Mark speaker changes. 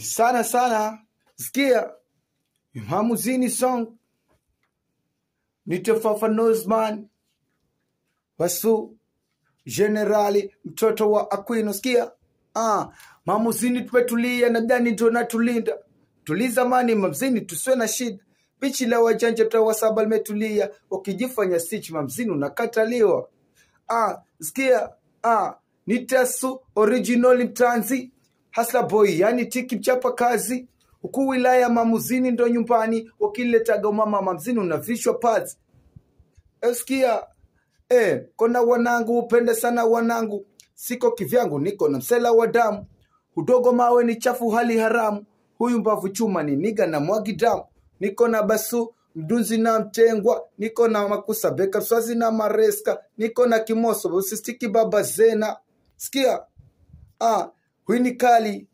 Speaker 1: Sana sana sikia Mamuzini song Nitefafanuzman Wasu Generali mtoto wa Aquino sikia Mamuzini tumetulia na ndani ndo natulinda tuliza mani mamzini tusiwe na shida bichi la wajanja tawasaba limetulia wakijifanya stitch mamzini unakataliwa sikia Nitasu original mtanzi Hasla boy yani tiki mchapa kazi huku wilaya Mamuzini ndo nyumbani wakileta mama mamzini unavishwa pads sikia kona wanangu upende sana wanangu siko kivyangu niko na msela wa damu udogo mawe ni chafu hali haramu huyu mbavu chuma ni niga na mwagi damu niko na basu mdunzi na mtengwa niko na makusa beka swazi na mareska niko na kimoso usistiki baba zena sikia huyu ni kali